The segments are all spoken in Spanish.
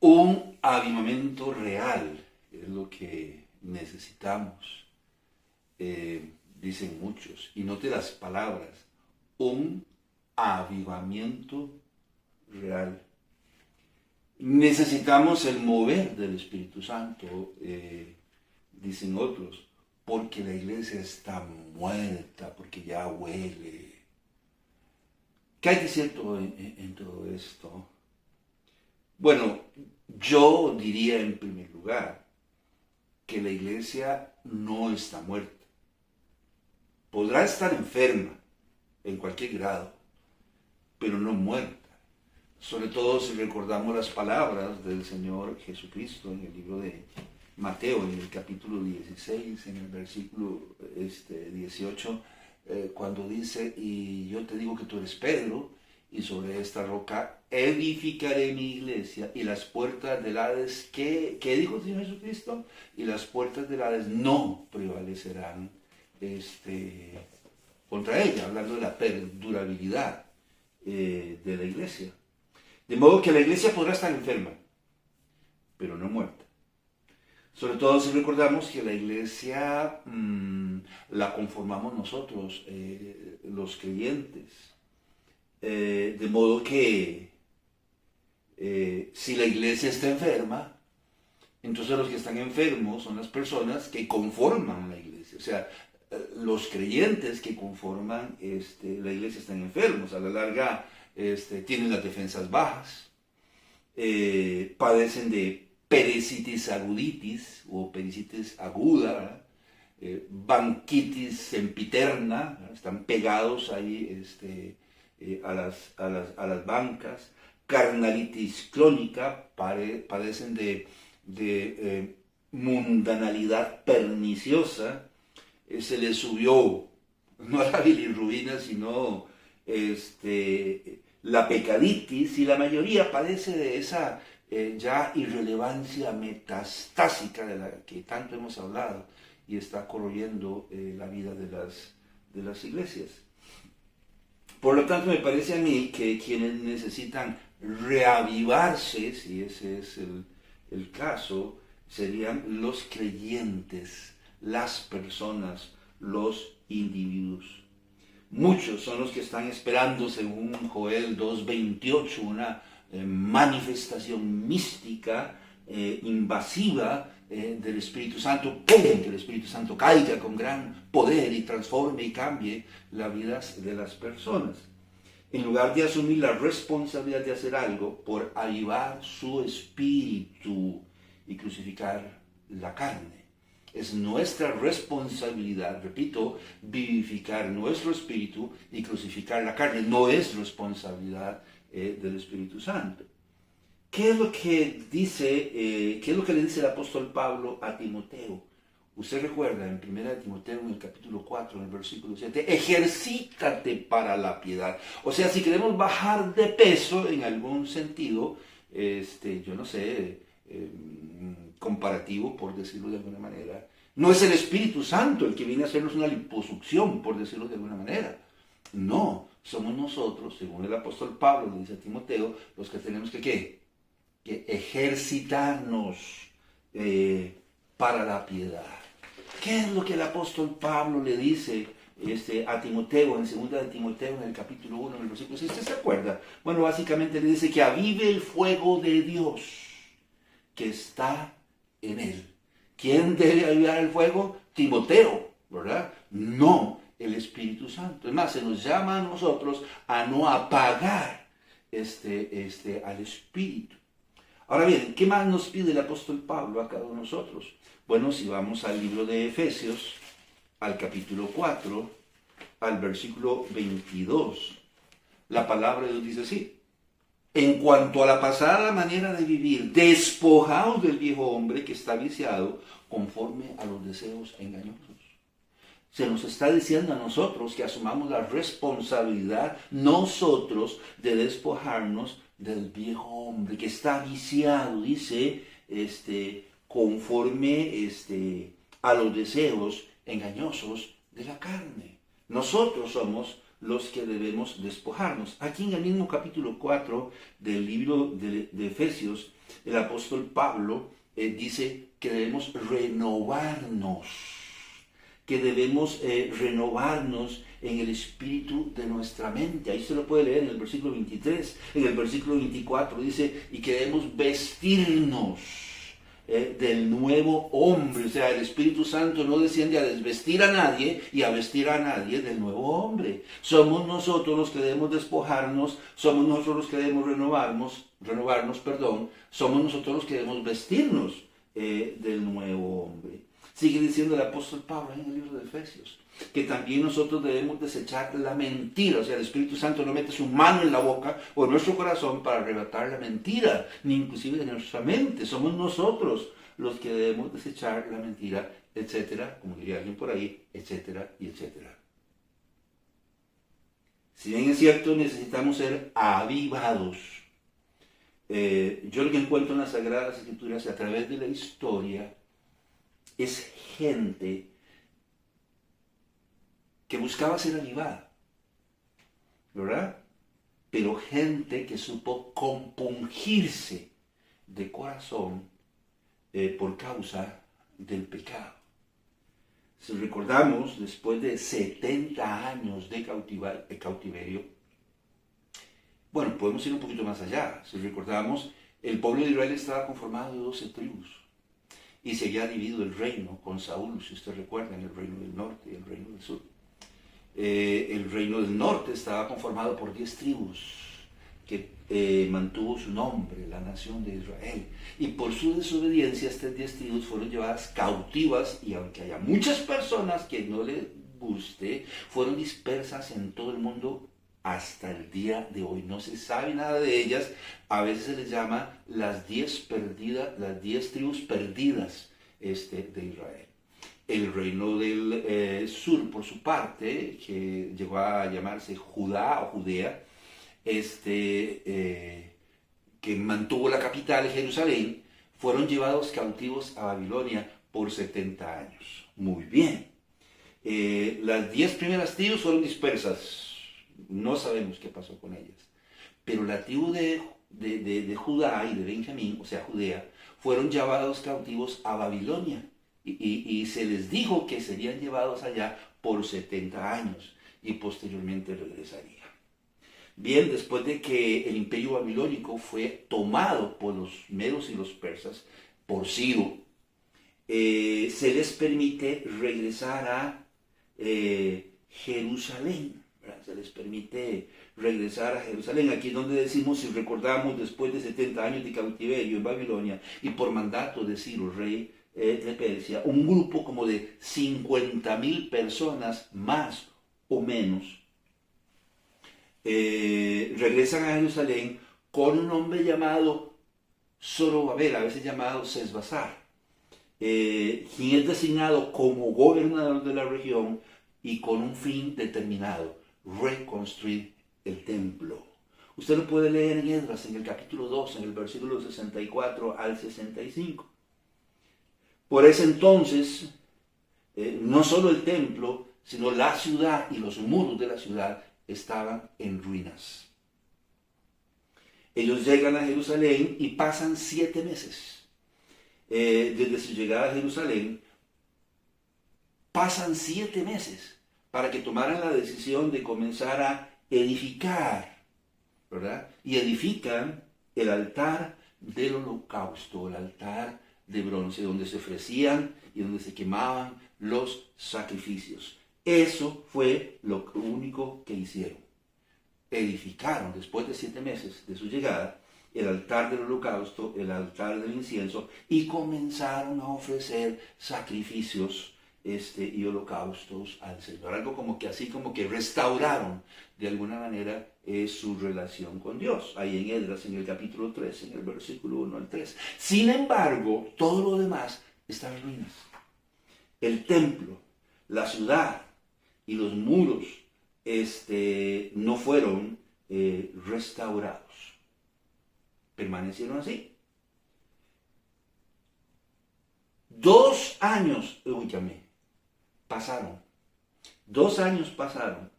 Un avivamiento real es lo que necesitamos, dicen muchos. Y note las palabras, un avivamiento real. Necesitamos el mover del Espíritu Santo, dicen otros, porque la iglesia está muerta, porque ya huele. ¿Qué hay de cierto en todo esto? Bueno, yo diría en primer lugar que la iglesia no está muerta. Podrá estar enferma en cualquier grado, pero no muerta. Sobre todo si recordamos las palabras del Señor Jesucristo en el libro de Mateo, en el capítulo 16, en el versículo 18, cuando dice, y yo te digo que tú eres Pedro, y sobre esta roca edificaré mi iglesia, y las puertas del Hades, ¿qué dijo el Señor Jesucristo? Y las puertas del Hades no prevalecerán contra ella, hablando de la perdurabilidad de la iglesia. De modo que la iglesia podrá estar enferma, pero no muerta. Sobre todo si recordamos que la iglesia la conformamos nosotros, los creyentes. De modo que si la iglesia está enferma, entonces los que están enfermos son las personas que conforman la iglesia. O sea, los creyentes que conforman la iglesia están enfermos. A la larga tienen las defensas bajas, padecen de pericitis aguditis o pericitis aguda, banquitis sempiterna, están pegados ahí a las bancas, carnalitis crónica, padecen de mundanalidad perniciosa, se les subió no la bilirrubina, sino la pecaditis, y la mayoría padece de esa ya irrelevancia metastásica de la que tanto hemos hablado y está corroyendo la vida de las iglesias. Por lo tanto, me parece a mí que quienes necesitan reavivarse, si ese es el caso, serían los creyentes, las personas, los individuos. Muchos son los que están esperando, según Joel 2:28, una manifestación mística, invasiva del Espíritu Santo, que el Espíritu Santo caiga con gran poder y transforme y cambie la vida de las personas. En lugar de asumir la responsabilidad de hacer algo por avivar su espíritu y crucificar la carne. Es nuestra responsabilidad, repito, vivificar nuestro espíritu y crucificar la carne. No es responsabilidad del Espíritu Santo. ¿Qué es lo que dice, qué es lo que le dice el apóstol Pablo a Timoteo? Usted recuerda en 1 Timoteo, en el capítulo 4, en el versículo 7, ejercítate para la piedad. O sea, si queremos bajar de peso en algún sentido, yo no sé, comparativo, por decirlo de alguna manera, no es el Espíritu Santo el que viene a hacernos una liposucción, por decirlo de alguna manera. No, somos nosotros, según el apóstol Pablo le dice a Timoteo, los que tenemos que ejercitarnos para la piedad. ¿Qué es lo que el apóstol Pablo le dice a Timoteo en 2 de Timoteo, en el capítulo 1, en el versículo 6? ¿Usted se acuerda? Bueno, básicamente le dice que avive el fuego de Dios que está en él. ¿Quién debe avivar el fuego? Timoteo, ¿verdad? No el Espíritu Santo. Es más, se nos llama a nosotros a no apagar al Espíritu. Ahora bien, ¿qué más nos pide el apóstol Pablo a cada uno de nosotros? Bueno, si vamos al libro de Efesios, al capítulo 4, al versículo 22, la palabra de Dios dice así: en cuanto a la pasada manera de vivir, despojaos del viejo hombre que está viciado conforme a los deseos engañosos. Se nos está diciendo a nosotros que asumamos la responsabilidad nosotros de despojarnos del viejo hombre que está viciado, dice, conforme a los deseos engañosos de la carne. Nosotros somos los que debemos despojarnos. Aquí en el mismo capítulo 4 del libro de Efesios, el apóstol Pablo dice que debemos renovarnos, en el espíritu de nuestra mente. Ahí se lo puede leer en el versículo 23. En el versículo 24 dice, y que debemos vestirnos del nuevo hombre. O sea, el Espíritu Santo no desciende a desvestir a nadie y a vestir a nadie del nuevo hombre. Somos nosotros los que debemos despojarnos, somos nosotros los que debemos renovarnos, somos nosotros los que debemos vestirnos del nuevo hombre. Sigue diciendo el apóstol Pablo en el libro de Efesios, que también nosotros debemos desechar la mentira. O sea, el Espíritu Santo no mete su mano en la boca o en nuestro corazón para arrebatar la mentira, ni inclusive de nuestra mente. Somos nosotros los que debemos desechar la mentira, etcétera, como diría alguien por ahí, etcétera y etcétera. Si bien es cierto, necesitamos ser avivados. Yo lo que encuentro en las Sagradas Escrituras a través de la historia es gente que buscaba ser avivada, ¿verdad? Pero gente que supo compungirse de corazón por causa del pecado. Si recordamos, después de 70 años de cautiverio, bueno, podemos ir un poquito más allá. Si recordamos, el pueblo de Israel estaba conformado de 12 tribus. Y se había dividido el reino con Saúl, si usted recuerda, en el reino del norte y el reino del sur. El reino del norte estaba conformado por 10 tribus que mantuvo su nombre, la nación de Israel. Y por su desobediencia, estas 10 tribus fueron llevadas cautivas, y aunque haya muchas personas que no les guste, fueron dispersas en todo el mundo hasta el día de hoy. No se sabe nada de ellas. A veces se les llama las 10 tribus perdidas de Israel. El reino del sur, por su parte, que llegó a llamarse Judá o Judea, que mantuvo la capital, Jerusalén, fueron llevados cautivos a Babilonia por 70 años. Muy bien. Las 10 primeras tribus fueron dispersas. No sabemos qué pasó con ellas. Pero la tribu de Judá y de Benjamín, o sea, Judea, fueron llevados cautivos a Babilonia. Y se les dijo que serían llevados allá por 70 años y posteriormente regresarían. Bien, después de que el imperio babilónico fue tomado por los medos y los persas, por Ciro, se les permite regresar a Jerusalén. Se les permite regresar a Jerusalén. Aquí es donde decimos, si recordamos, después de 70 años de cautiverio en Babilonia y por mandato de Ciro, rey de Persia, un grupo como de 50,000 personas más o menos regresan a Jerusalén con un hombre llamado Zorobabel, a veces llamado Sesbazar, quien es designado como gobernador de la región y con un fin determinado: reconstruir el templo. Usted lo puede leer en Esdras, en el capítulo 2, en el versículo 64 al 65. Por ese entonces, no solo el templo, sino la ciudad y los muros de la ciudad estaban en ruinas. Ellos llegan a Jerusalén y pasan 7 meses. Desde su llegada a Jerusalén, pasan 7 meses para que tomaran la decisión de comenzar a edificar, ¿verdad? Y edifican el altar del holocausto, el altar de bronce, donde se ofrecían y donde se quemaban los sacrificios. Eso fue lo único que hicieron. Edificaron, después de 7 meses de su llegada, el altar del holocausto, el altar del incienso, y comenzaron a ofrecer sacrificios y holocaustos al Señor. Algo como que restauraron de alguna manera su relación con Dios. Ahí en Esdras, en el capítulo 3, en el versículo 1 al 3. Sin embargo, todo lo demás está en ruinas. El templo, la ciudad y los muros no fueron restaurados. Permanecieron así. 2 años, pasaron. 2 años pasaron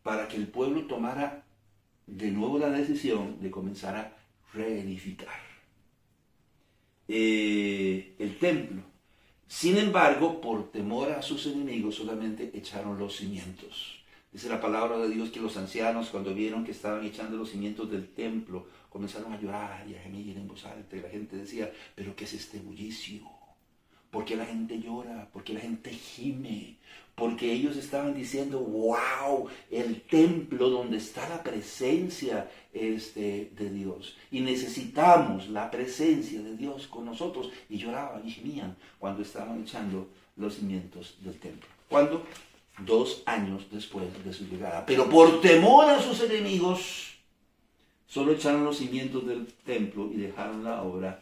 para que el pueblo tomara de nuevo la decisión de comenzar a reedificar el templo. Sin embargo, por temor a sus enemigos, solamente echaron los cimientos. Dice la palabra de Dios que los ancianos, cuando vieron que estaban echando los cimientos del templo, comenzaron a llorar y a gemir en voz alta. Y la gente decía, ¿pero qué es este bullicio? ¿Por qué la gente llora? ¿Por qué la gente gime? Porque ellos estaban diciendo, wow, el templo donde está la presencia de Dios. Y necesitamos la presencia de Dios con nosotros. Y lloraban y gemían cuando estaban echando los cimientos del templo. ¿Cuándo? 2 años después de su llegada. Pero por temor a sus enemigos, solo echaron los cimientos del templo y dejaron la obra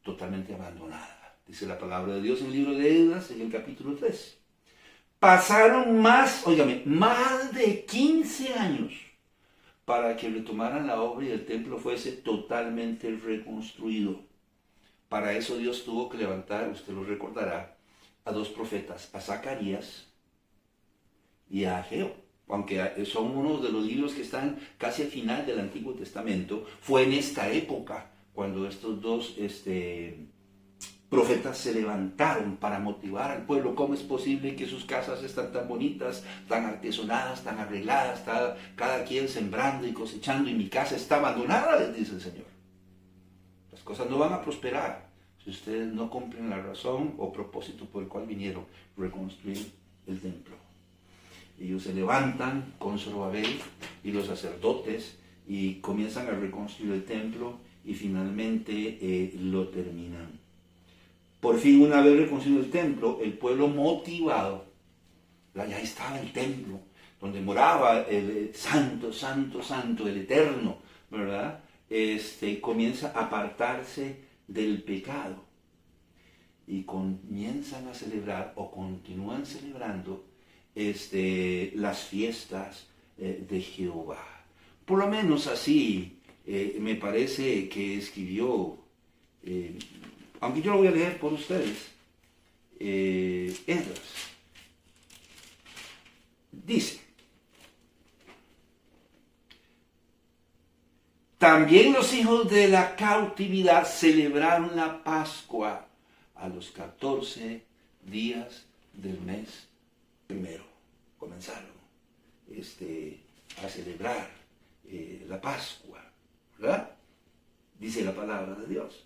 totalmente abandonada. Dice la palabra de Dios en el libro de Esdras, en el capítulo 3. Pasaron más de 15 años para que retomaran la obra y el templo fuese totalmente reconstruido. Para eso Dios tuvo que levantar, usted lo recordará, a 2 profetas, a Zacarías y a Ageo. Aunque son uno de los libros que están casi al final del Antiguo Testamento, fue en esta época cuando estos 2 profetas se levantaron para motivar al pueblo. ¿Cómo es posible que sus casas están tan bonitas, tan artesonadas, tan arregladas, cada quien sembrando y cosechando, y mi casa está abandonada? Les dice el Señor. Las cosas no van a prosperar si ustedes no cumplen la razón o propósito por el cual vinieron, reconstruir el templo. Ellos se levantan con Zorobabel y los sacerdotes y comienzan a reconstruir el templo y finalmente lo terminan. Por fin, una vez reconstruido el templo, el pueblo motivado, ya estaba el templo, donde moraba el santo, santo, santo, el eterno, ¿verdad? Comienza a apartarse del pecado y comienzan a celebrar o continúan celebrando las fiestas de Jehová. Por lo menos así me parece que escribió, aunque yo lo voy a leer por ustedes, Esdras. Dice, también los hijos de la cautividad celebraron la Pascua a los 14 días del mes primero. Comenzaron a celebrar la Pascua, ¿verdad? Dice la palabra de Dios.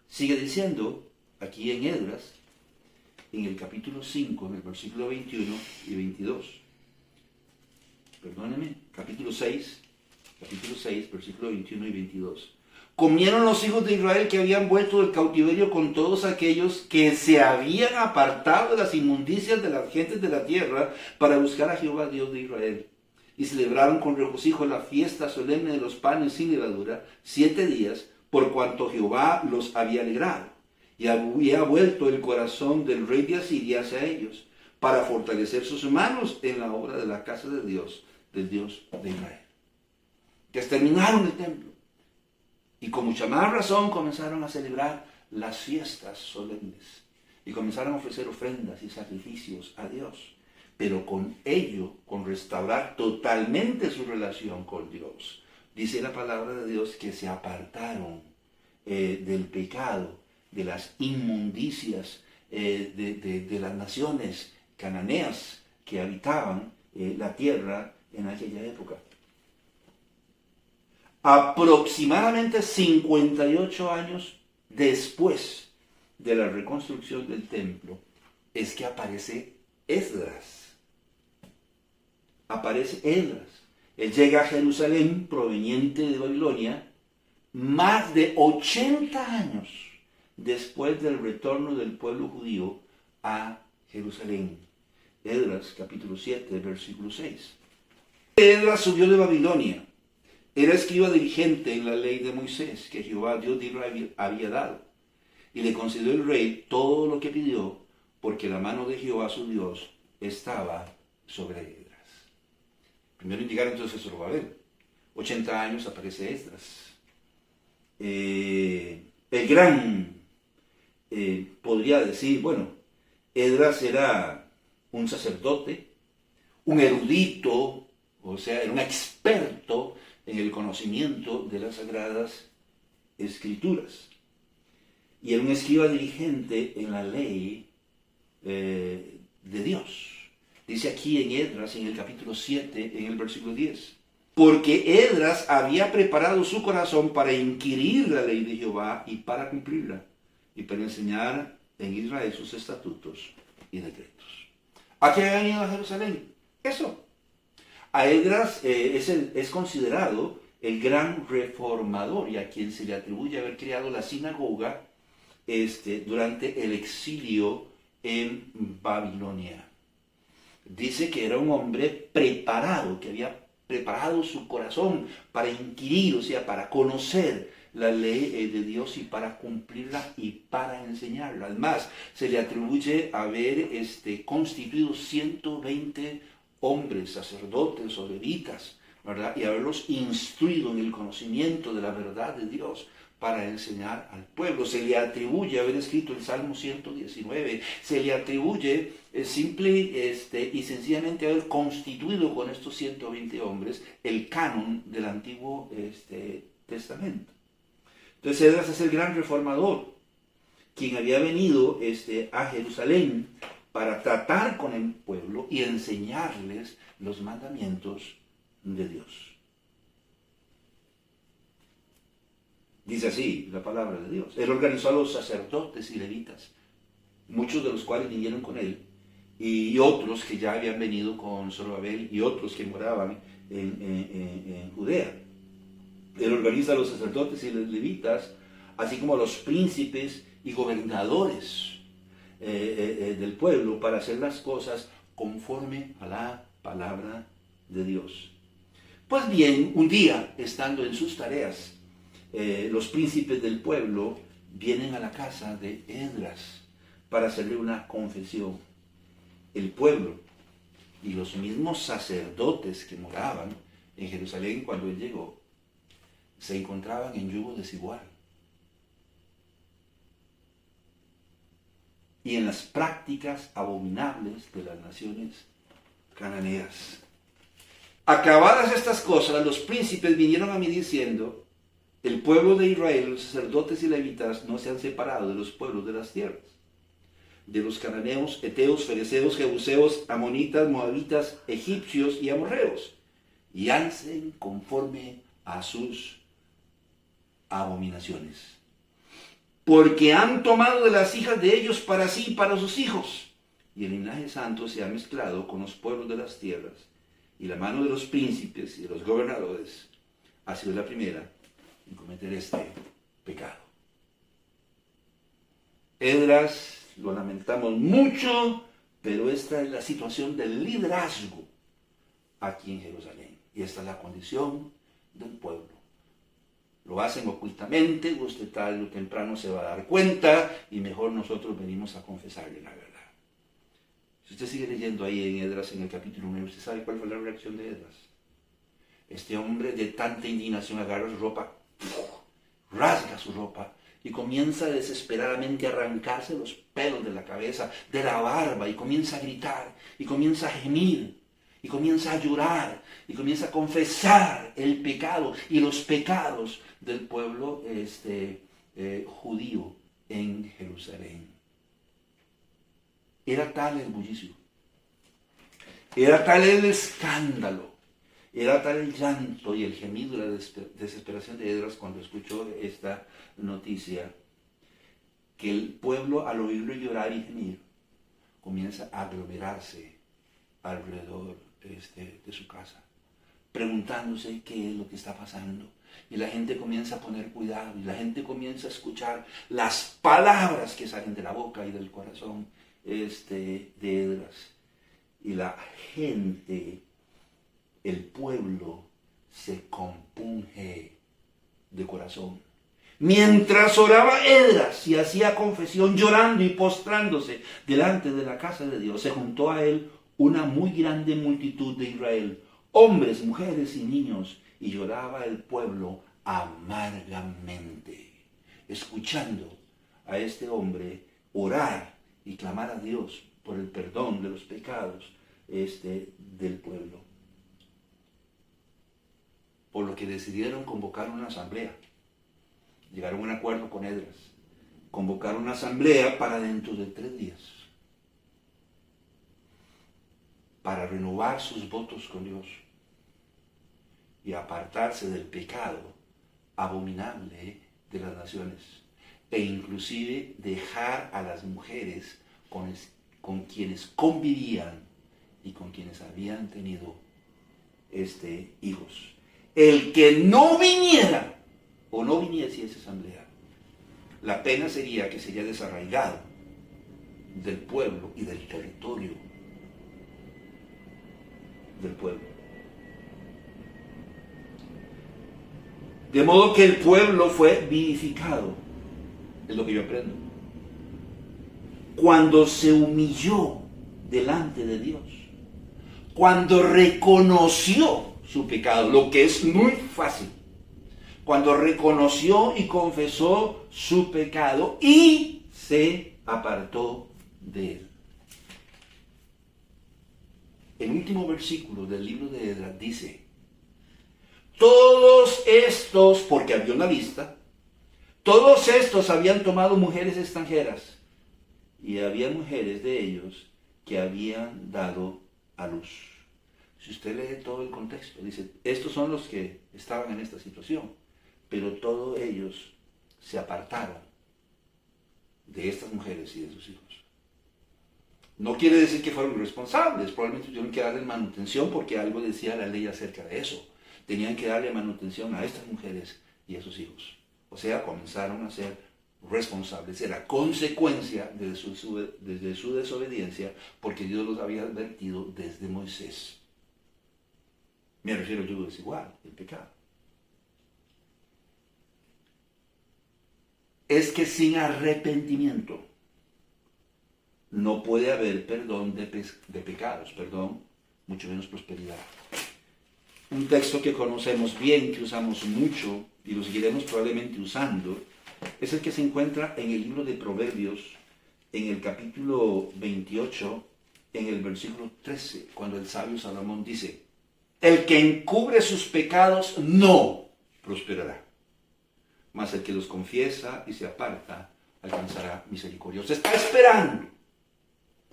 Sigue diciendo aquí en Esdras, en el capítulo 5, en el versículo 21 y 22. Perdónenme, capítulo 6, versículo 21 y 22. Comieron los hijos de Israel que habían vuelto del cautiverio con todos aquellos que se habían apartado de las inmundicias de las gentes de la tierra para buscar a Jehová Dios de Israel. Y celebraron con regocijo la fiesta solemne de los panes sin levadura 7 días, por cuanto Jehová los había alegrado, y había vuelto el corazón del rey de Asiria hacia ellos, para fortalecer sus manos en la obra de la casa de Dios, del Dios de Israel. Que terminaron el templo, y con mucha más razón comenzaron a celebrar las fiestas solemnes, y comenzaron a ofrecer ofrendas y sacrificios a Dios, pero con ello, con restaurar totalmente su relación con Dios. Dice la palabra de Dios que se apartaron del pecado, de las inmundicias de las naciones cananeas que habitaban la tierra en aquella época. Aproximadamente 58 años después de la reconstrucción del templo es que aparece Esdras. Él llega a Jerusalén proveniente de Babilonia más de 80 años después del retorno del pueblo judío a Jerusalén. Esdras capítulo 7, versículo 6. Esdras subió de Babilonia. Era escriba dirigente en la ley de Moisés que Jehová Dios de Israel había dado. Y le concedió el rey todo lo que pidió, porque la mano de Jehová su Dios estaba sobre Esdras. Primero indicar entonces Zorobabel. 80 años aparece Esdras. El gran, podría decir, Esdras era un sacerdote, un erudito, o sea, era un experto en el conocimiento de las Sagradas Escrituras. Y era un escriba dirigente en la ley de Dios. Dice aquí en Esdras, en el capítulo 7, en el versículo 10. Porque Esdras había preparado su corazón para inquirir la ley de Jehová y para cumplirla, y para enseñar en Israel sus estatutos y decretos. ¿A qué había venido a Jerusalén? Eso. A Esdras es considerado el gran reformador y a quien se le atribuye haber creado la sinagoga durante el exilio en Babilonia. Dice que era un hombre preparado, que había preparado su corazón para inquirir, o sea, para conocer la ley de Dios y para cumplirla y para enseñarla. Además, se le atribuye haber constituido 120 hombres, sacerdotes o levitas, ¿verdad? Y haberlos instruido en el conocimiento de la verdad de Dios para enseñar al pueblo. Se le atribuye haber escrito el Salmo 119, se le atribuye simple y sencillamente haber constituido con estos 120 hombres el canon del Antiguo Testamento. Entonces Esdras es el gran reformador, quien había venido a Jerusalén para tratar con el pueblo y enseñarles los mandamientos de Dios. Dice así la palabra de Dios. Él organizó a los sacerdotes y levitas, muchos de los cuales vinieron con él, y otros que ya habían venido con Zorobabel, y otros que moraban en Judea. Él organiza a los sacerdotes y los levitas, así como a los príncipes y gobernadores del pueblo, para hacer las cosas conforme a la palabra de Dios. Pues bien, un día, estando en sus tareas, los príncipes del pueblo vienen a la casa de Esdras para hacerle una confesión. El pueblo y los mismos sacerdotes que moraban en Jerusalén cuando él llegó se encontraban en yugo desigual y en las prácticas abominables de las naciones cananeas. Acabadas estas cosas, los príncipes vinieron a mí diciendo: el pueblo de Israel, los sacerdotes y levitas, no se han separado de los pueblos de las tierras, de los cananeos, heteos, fereceos, jebuseos, amonitas, moabitas, egipcios y amorreos, y hacen conforme a sus abominaciones. Porque han tomado de las hijas de ellos para sí y para sus hijos, y el linaje santo se ha mezclado con los pueblos de las tierras, y la mano de los príncipes y de los gobernadores ha sido la primera en cometer este pecado. Esdras, lo lamentamos mucho, pero esta es la situación del liderazgo aquí en Jerusalén. Y esta es la condición del pueblo. Lo hacen ocultamente, usted tarde o temprano se va a dar cuenta y mejor nosotros venimos a confesarle la verdad. Si usted sigue leyendo ahí en Esdras, en el capítulo 9, ¿usted sabe cuál fue la reacción de Esdras? Este hombre de tanta indignación agarra su ropa, rasga su ropa y comienza desesperadamente a arrancarse los pelos de la cabeza, de la barba, y comienza a gritar, y comienza a gemir, y comienza a llorar, y comienza a confesar el pecado y los pecados del pueblo judío en Jerusalén. Era tal el bullicio, era tal el escándalo, era tal el llanto y el gemido y la desesperación de Esdras cuando escuchó esta noticia, que el pueblo, al oírlo llorar y gemir, comienza a aglomerarse alrededor de su casa, preguntándose qué es lo que está pasando. Y la gente comienza a poner cuidado, y la gente comienza a escuchar las palabras que salen de la boca y del corazón de Esdras. Y la gente, el pueblo, se compunge de corazón. Mientras oraba Esdras y hacía confesión, llorando y postrándose delante de la casa de Dios, se juntó a él una muy grande multitud de Israel, hombres, mujeres y niños, y lloraba el pueblo amargamente, escuchando a este hombre orar y clamar a Dios por el perdón de los pecados del pueblo. Por lo que decidieron convocar una asamblea. Llegaron a un acuerdo con Esdras. Convocar una asamblea para dentro de 3 días. Para renovar sus votos con Dios. Y apartarse del pecado abominable de las naciones. E inclusive dejar a las mujeres con quienes convivían y con quienes habían tenido hijos. El que no viniera o no viniese a esa asamblea, la pena sería que sería desarraigado del pueblo y del territorio del pueblo. De modo que el pueblo fue vivificado, es lo que yo aprendo, cuando se humilló delante de Dios, cuando reconoció su pecado, lo que es muy fácil, cuando reconoció y confesó su pecado y se apartó de él. El último versículo del libro de Esdras dice: todos estos, porque había una lista, todos estos habían tomado mujeres extranjeras y había mujeres de ellos que habían dado a luz. Si usted lee todo el contexto, dice, estos son los que estaban en esta situación, pero todos ellos se apartaron de estas mujeres y de sus hijos. No quiere decir que fueron responsables, probablemente tuvieron que darle manutención porque algo decía la ley acerca de eso. Tenían que darle manutención a estas mujeres y a sus hijos. O sea, comenzaron a ser responsables. Era consecuencia desde su desobediencia, porque Dios los había advertido desde Moisés. Me refiero al yugo desigual, el pecado. Es que sin arrepentimiento no puede haber perdón de pecados, perdón, mucho menos prosperidad. Un texto que conocemos bien, que usamos mucho y lo seguiremos probablemente usando, es el que se encuentra en el libro de Proverbios, en el capítulo 28, en el versículo 13, cuando el sabio Salomón dice: el que encubre sus pecados no prosperará, mas el que los confiesa y se aparta alcanzará misericordia. Se está esperando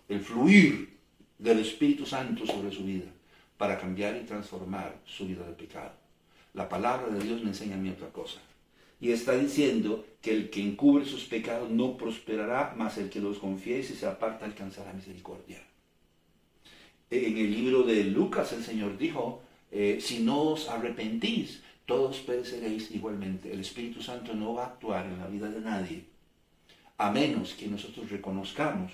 el fluir del Espíritu Santo sobre su vida para cambiar y transformar su vida de pecado. La palabra de Dios me enseña a mí otra cosa. Y está diciendo que el que encubre sus pecados no prosperará, mas el que los confiese y se aparta alcanzará misericordia. En el libro de Lucas el Señor dijo, si no os arrepentís, todos pereceréis igualmente. El Espíritu Santo no va a actuar en la vida de nadie, a menos que nosotros reconozcamos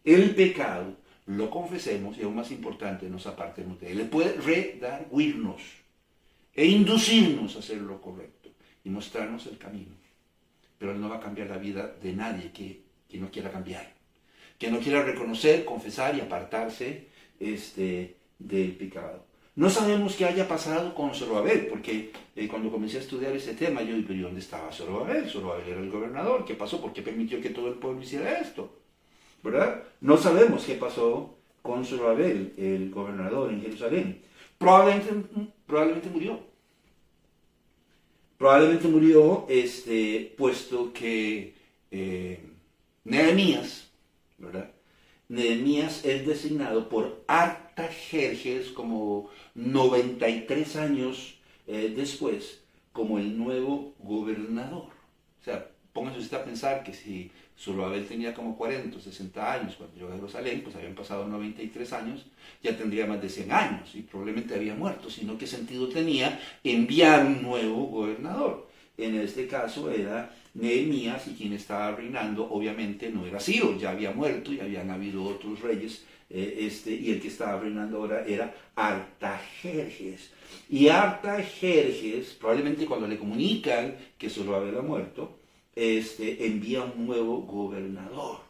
el pecado, lo confesemos y, aún más importante, nos apartemos de él. Él puede redarguirnos e inducirnos a hacer lo correcto y mostrarnos el camino. Pero él no va a cambiar la vida de nadie que no quiera cambiar, que no quiera reconocer, confesar y apartarse del pecado. No sabemos qué haya pasado con Zorobabel, porque cuando comencé a estudiar este tema, yo dije, ¿pero dónde estaba Zorobabel? Zorobabel era el gobernador. ¿Qué pasó? ¿Por qué permitió que todo el pueblo hiciera esto? ¿Verdad? No sabemos qué pasó con Zorobabel, el gobernador en Jerusalén. Probablemente murió. Probablemente murió, puesto que Nehemías, ¿verdad? Nehemías es designado por Artajerjes como 93 años después como el nuevo gobernador. O sea, pónganse usted a pensar que si Zorobabel tenía como 40 o 60 años cuando llegó a Jerusalén, pues habían pasado 93 años, ya tendría más de 100 años y probablemente había muerto, sino qué sentido tenía enviar un nuevo gobernador. En este caso era Nehemías, y quien estaba reinando obviamente no era Ciro, ya había muerto y habían habido otros reyes, y el que estaba reinando ahora era Artajerjes. Y Artajerjes, probablemente cuando le comunican que Zorobabel ha muerto, envía un nuevo gobernador,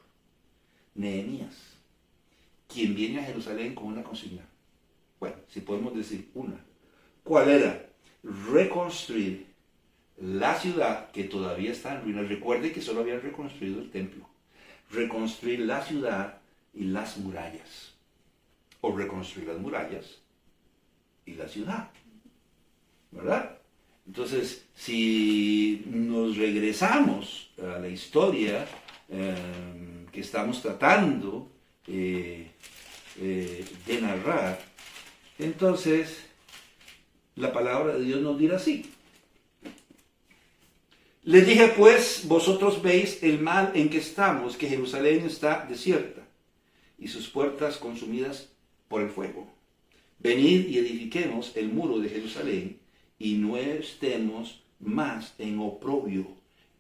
Nehemías, quien viene a Jerusalén con una consigna. Bueno, si podemos decir una. ¿Cuál era? Reconstruir la ciudad que todavía está en ruinas. Recuerde que solo habían reconstruido el templo. Reconstruir la ciudad y las murallas, o reconstruir las murallas y la ciudad, ¿verdad? Entonces, si nos regresamos a la historia que estamos tratando de narrar, entonces la palabra de Dios nos dirá así. Les dije pues, vosotros veis el mal en que estamos, que Jerusalén está desierta y sus puertas consumidas por el fuego. Venid y edifiquemos el muro de Jerusalén y no estemos más en oprobio.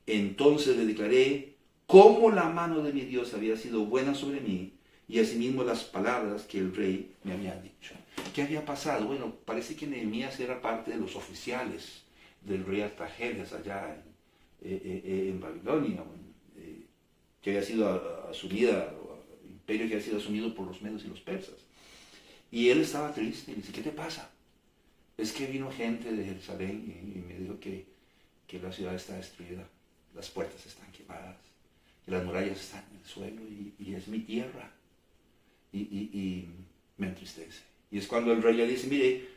Entonces le declaré cómo la mano de mi Dios había sido buena sobre mí y asimismo las palabras que el rey me había dicho. ¿Qué había pasado? Bueno, parece que Nehemías era parte de los oficiales del rey Artajerjes allá en Babilonia, que había sido asumida, el imperio que había sido asumido por los medos y los persas. Y él estaba triste y dice, ¿qué te pasa? Es que vino gente de Jerusalén y me dijo que la ciudad está destruida, las puertas están quemadas, que las murallas están en el suelo y es mi tierra. Y me entristece. Y es cuando el rey le dice, mire,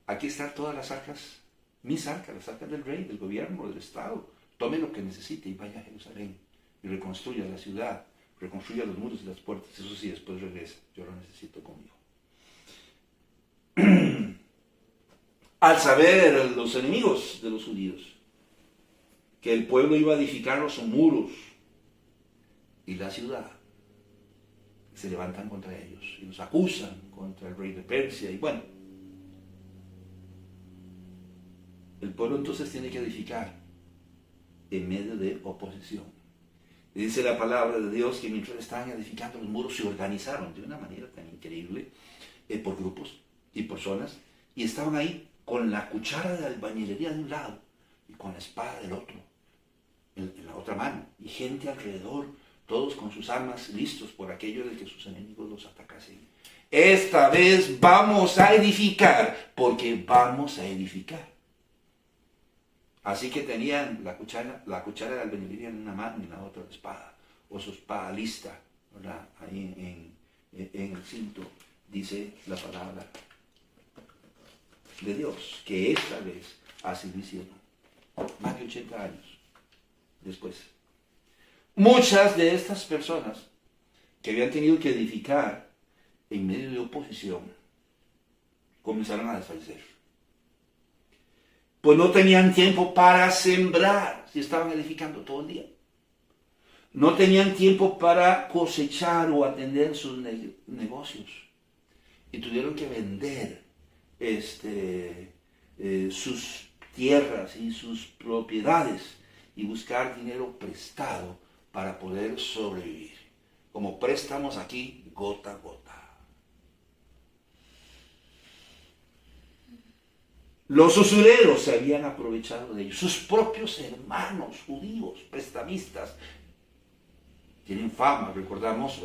aquí están todas las arcas, mis arcas, las arcas del rey, del gobierno, del Estado. Tome lo que necesite y vaya a Jerusalén y reconstruya la ciudad, reconstruya los muros y las puertas. Eso sí, después regresa. Yo lo necesito conmigo. Al saber los enemigos de los judíos que el pueblo iba a edificar los muros y la ciudad, se levantan contra ellos y los acusan contra el rey de Persia. Y bueno, el pueblo entonces tiene que edificar en medio de oposición. Y dice la palabra de Dios que mientras estaban edificando los muros se organizaron de una manera tan increíble por grupos y personas, y estaban ahí con la cuchara de albañilería de un lado y con la espada del otro, en la otra mano, y gente alrededor, todos con sus armas listos por aquello de que sus enemigos los atacasen. Esta vez vamos a edificar, porque vamos a edificar. Así que tenían la cuchara de albañilería en una mano y en la otra la espada, o su espada lista, ¿verdad? Ahí en el cinto, dice la palabra de Dios, que esta vez así lo hicieron, más de 80 años después. Muchas de estas personas que habían tenido que edificar en medio de oposición comenzaron a desfallecer. Pues no tenían tiempo para sembrar, si estaban edificando todo el día. No tenían tiempo para cosechar o atender sus negocios. Y tuvieron que vender sus tierras y sus propiedades y buscar dinero prestado para poder sobrevivir. Como préstamos aquí, gota a gota. Los usureros se habían aprovechado de ellos. Sus propios hermanos judíos, prestamistas, tienen fama. Recordamos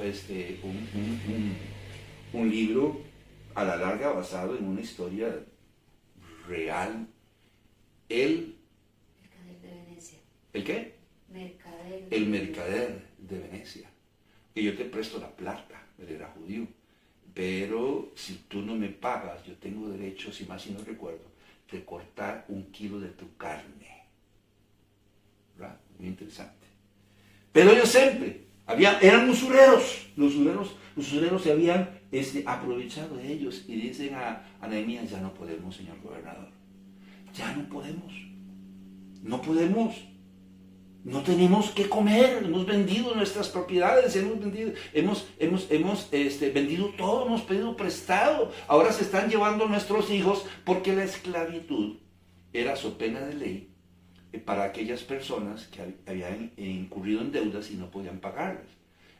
un libro a la larga basado en una historia real. Mercader de Venecia. ¿El qué? Mercader. El mercader de Venecia. Que yo te presto la plata, él era judío. Pero si tú no me pagas, yo tengo derecho, si más si no recuerdo, de cortar 1 kilo de tu carne. ¿Verdad? Muy interesante. Pero ellos siempre eran usureros. Los usureros se habían aprovechado de ellos y dicen a Nehemías, ya no podemos, señor gobernador. Ya no podemos. No podemos. No tenemos que comer, hemos vendido nuestras propiedades, hemos vendido todo, hemos pedido prestado. Ahora se están llevando nuestros hijos porque la esclavitud era so pena de ley para aquellas personas que habían incurrido en deudas y no podían pagarlas.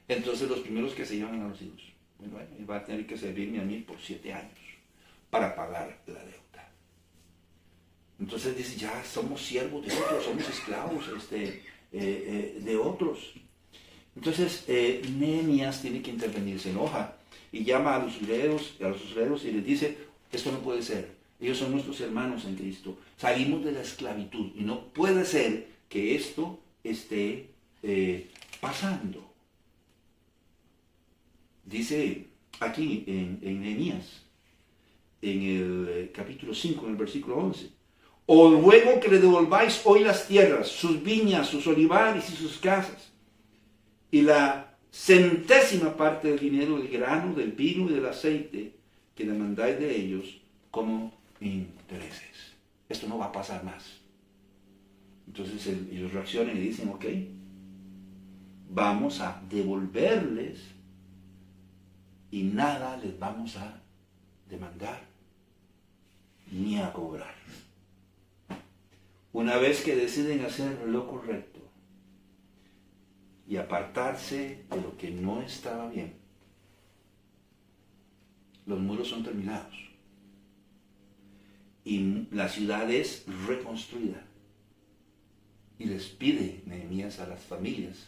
Entonces los primeros que se llevan a los hijos. Bueno, va a tener que servirme a mí por 7 años para pagar la deuda. Entonces dice, ya somos siervos de otros, somos esclavos de otros. Entonces Nehemías tiene que intervenir, se enoja y llama a los usureros y les dice, esto no puede ser, ellos son nuestros hermanos en Cristo, salimos de la esclavitud y no puede ser que esto esté pasando. Dice aquí en Nehemías, en el capítulo 5, en el versículo 11. Os ruego que le devolváis hoy las tierras, sus viñas, sus olivares y sus casas, y la 100ª parte del dinero, del grano, del vino y del aceite que demandáis de ellos como intereses. Esto no va a pasar más. Entonces ellos reaccionan y dicen, ok, vamos a devolverles y nada les vamos a demandar ni a cobrar. Una vez que deciden hacer lo correcto y apartarse de lo que no estaba bien, los muros son terminados y la ciudad es reconstruida. Y les pide Nehemías a las familias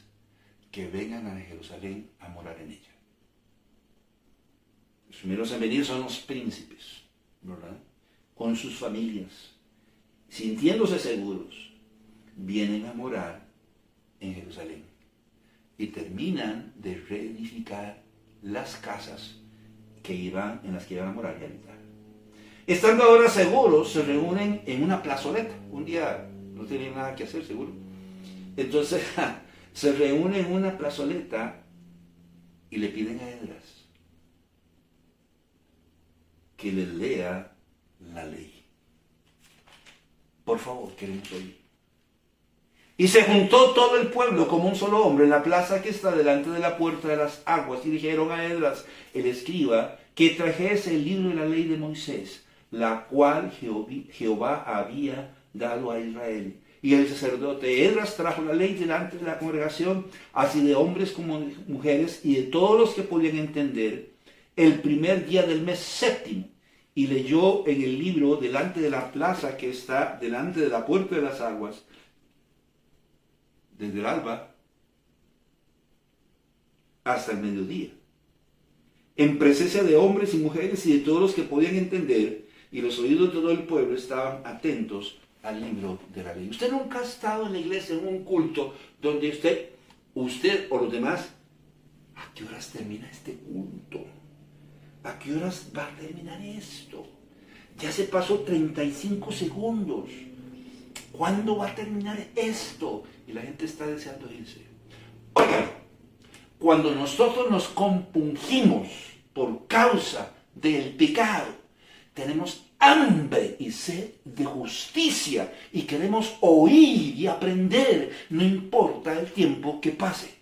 que vengan a Jerusalén a morar en ella. Los primeros en venir son los príncipes, ¿verdad? Con sus familias, sintiéndose seguros, vienen a morar en Jerusalén y terminan de reedificar las casas en las que iban a morar y habitar. Estando ahora seguros, se reúnen en una plazoleta. Un día no tenían nada que hacer, seguro. Entonces se reúnen en una plazoleta y le piden a Esdras que les lea la ley. Por favor, queremos oír. Y se juntó todo el pueblo como un solo hombre en la plaza que está delante de la puerta de las aguas y dijeron a Esdras, el escriba, que trajese el libro de la ley de Moisés, la cual Jehová había dado a Israel. Y el sacerdote Esdras trajo la ley delante de la congregación, así de hombres como de mujeres y de todos los que podían entender, el primer día del mes séptimo. Y leyó en el libro delante de la plaza que está delante de la puerta de las aguas, desde el alba hasta el mediodía, en presencia de hombres y mujeres y de todos los que podían entender, y los oídos de todo el pueblo estaban atentos al libro de la ley. Usted nunca ha estado en la iglesia, en un culto, donde usted o los demás, ¿a qué horas termina este culto? ¿A qué horas va a terminar esto? Ya se pasó 35 segundos. ¿Cuándo va a terminar esto? Y la gente está deseando irse. Oigan, cuando nosotros nos compungimos por causa del pecado, tenemos hambre y sed de justicia y queremos oír y aprender, no importa el tiempo que pase.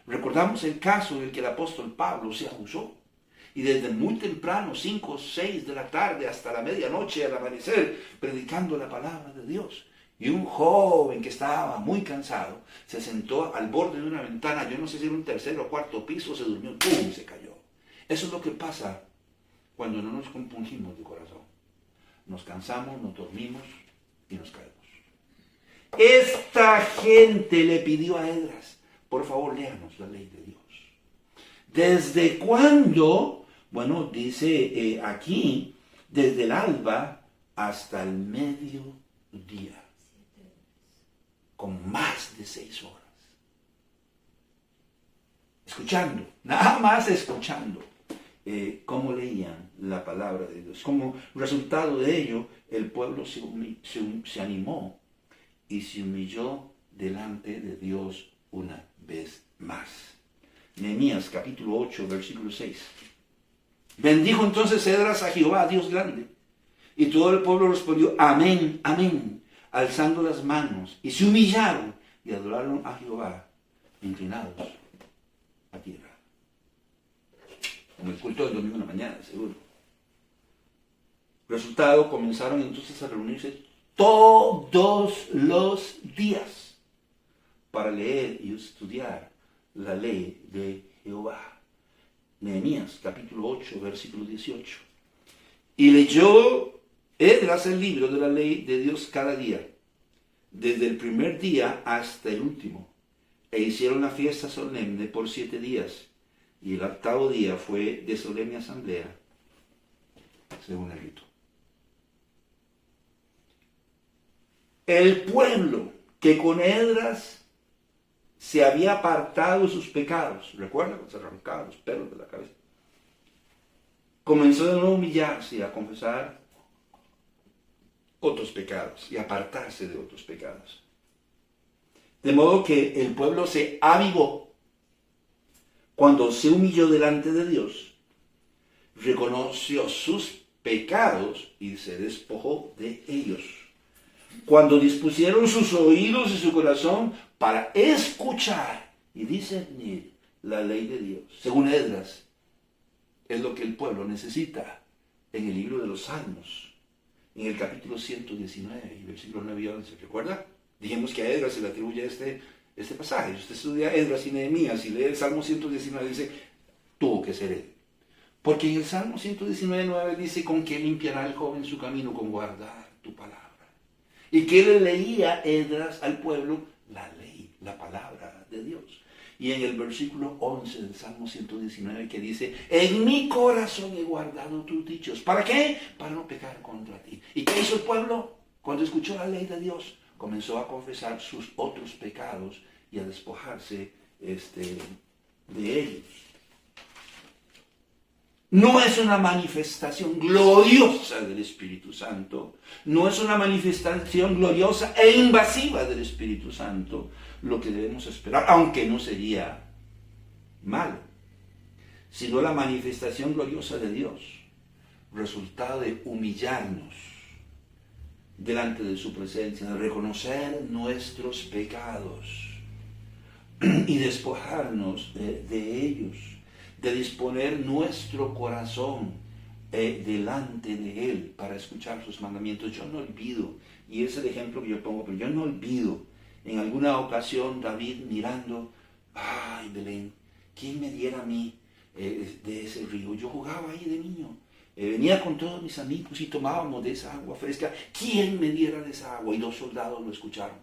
Recordamos el caso en el que el apóstol Pablo se acusó. Y desde muy temprano, 5 o 6 de la tarde hasta la medianoche, al amanecer, predicando la palabra de Dios. Y un joven que estaba muy cansado, se sentó al borde de una ventana, yo no sé si era un tercer o cuarto piso, se durmió, ¡pum!, y se cayó. Eso es lo que pasa cuando no nos compungimos de corazón. Nos cansamos, nos dormimos y nos caemos. Esta gente le pidió a Esdras, por favor, léanos la ley de Dios. ¿Desde cuándo? Bueno, dice aquí, desde el alba hasta el mediodía, con más de 6 horas. Escuchando, nada más escuchando cómo leían la palabra de Dios. Como resultado de ello, el pueblo se animó y se humilló delante de Dios una vez más. Nehemías capítulo 8, versículo 6. Bendijo entonces Esdras a Jehová, Dios grande. Y todo el pueblo respondió, amén, amén, alzando las manos. Y se humillaron y adoraron a Jehová, inclinados a tierra. Como el culto del domingo en la mañana, seguro. Resultado, comenzaron entonces a reunirse todos los días para leer y estudiar la ley de Jehová. Nehemías capítulo 8, versículo 18. Y leyó Esdras el libro de la ley de Dios cada día, desde el primer día hasta el último. E hicieron una fiesta solemne por 7 días, y el 8º día fue de solemne asamblea, según el rito. El pueblo que con Esdras se había apartado de sus pecados. Recuerda cuando se arrancaban los pelos de la cabeza. Comenzó de nuevo a humillarse y a confesar otros pecados y apartarse de otros pecados. De modo que el pueblo se avivó cuando se humilló delante de Dios, reconoció sus pecados y se despojó de ellos. Cuando dispusieron sus oídos y su corazón para escuchar y discernir la ley de Dios, según Esdras, es lo que el pueblo necesita en el libro de los Salmos, en el capítulo 119 y versículos 9 y 11. ¿Recuerda? Dijimos que a Esdras se le atribuye este pasaje. Si usted estudia Esdras y Nehemías y lee el Salmo 119, dice, tuvo que ser él. Porque en el Salmo 119:9 dice, ¿con qué limpiará el joven su camino? Con guardar tu palabra. ¿Y qué le leía Esdras al pueblo? La ley, la palabra de Dios. Y en el versículo 11 del Salmo 119 que dice, en mi corazón he guardado tus dichos. ¿Para qué? Para no pecar contra ti. ¿Y qué hizo el pueblo? Cuando escuchó la ley de Dios, comenzó a confesar sus otros pecados y a despojarse de ellos. No es una manifestación gloriosa del Espíritu Santo, no es una manifestación gloriosa e invasiva del Espíritu Santo lo que debemos esperar, aunque no sería malo, sino la manifestación gloriosa de Dios, resultado de humillarnos delante de su presencia, de reconocer nuestros pecados y despojarnos de ellos, de disponer nuestro corazón delante de Él para escuchar sus mandamientos. Yo no olvido, y ese es el ejemplo que yo pongo, pero yo no olvido en alguna ocasión David mirando, ay Belén, ¿quién me diera a mí de ese río? Yo jugaba ahí de niño. Venía con todos mis amigos y tomábamos de esa agua fresca. ¿Quién me diera de esa agua? Y 2 soldados lo escucharon.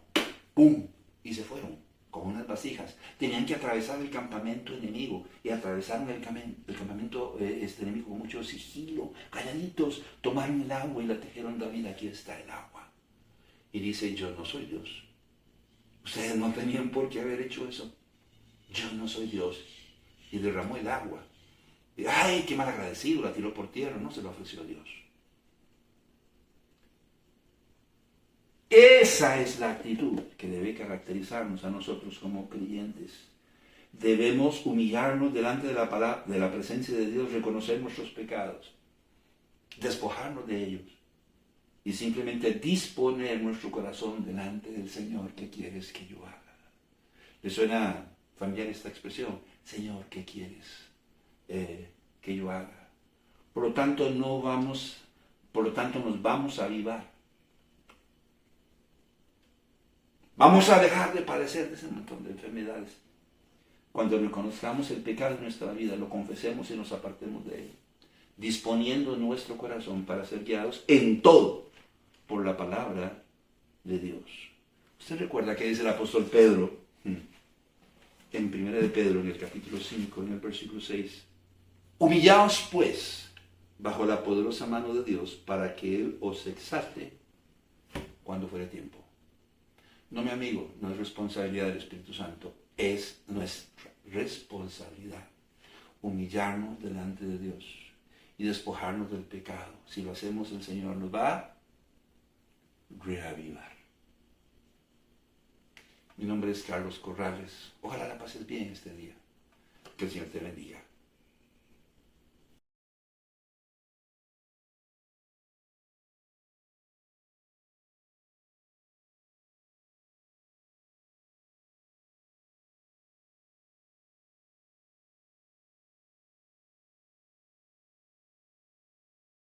¡Pum! Y se fueron con unas vasijas. Tenían que atravesar el campamento enemigo. Y atravesaron el campamento enemigo con mucho sigilo. Calladitos, tomaron el agua y la trajeron. David, aquí está el agua. Y dice, yo no soy Dios. Ustedes no tenían por qué haber hecho eso. Yo no soy Dios. Y derramó el agua. Y, ¡ay, qué mal agradecido! La tiró por tierra, no se lo ofreció a Dios. Esa es la actitud que debe caracterizarnos a nosotros como creyentes. Debemos humillarnos delante de la presencia de Dios, reconocer nuestros pecados, despojarnos de ellos y simplemente disponer nuestro corazón delante del Señor. ¿Qué quieres que yo haga? ¿Le suena familiar esta expresión? Señor, ¿qué quieres que yo haga? Por lo tanto, nos vamos a avivar. Vamos a dejar de padecer de ese montón de enfermedades. Cuando reconozcamos el pecado en nuestra vida, lo confesemos y nos apartemos de él, disponiendo nuestro corazón para ser guiados en todo por la palabra de Dios. Usted recuerda que dice el apóstol Pedro, en 1 de Pedro, en el capítulo 5, en el versículo 6, humillaos pues bajo la poderosa mano de Dios para que Él os exalte cuando fuere tiempo. No, mi amigo, no es responsabilidad del Espíritu Santo, es nuestra responsabilidad humillarnos delante de Dios y despojarnos del pecado. Si lo hacemos, el Señor nos va a reavivar. Mi nombre es Carlos Corrales. Ojalá la pases bien este día. Que el Señor te bendiga.